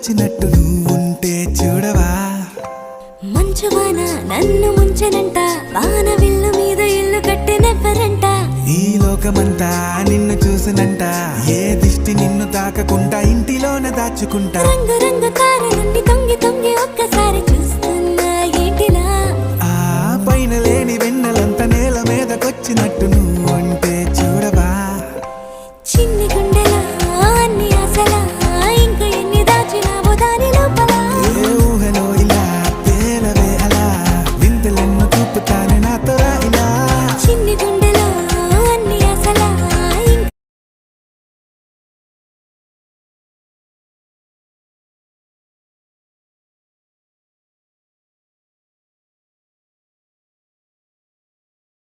వచ్చినట్టు నువ్వుంటే చూడవా మంచువాన నన్ను ముంచనంట వాన విల్లు మీద ఇల్లు కట్టినెవ్వరంట ఈ లోకమంతా నిన్ను చూసినంట ఏ దిష్టి నిన్ను తాకకుండా ఇంటిలోన దాచుకుంటా రంగు రంగు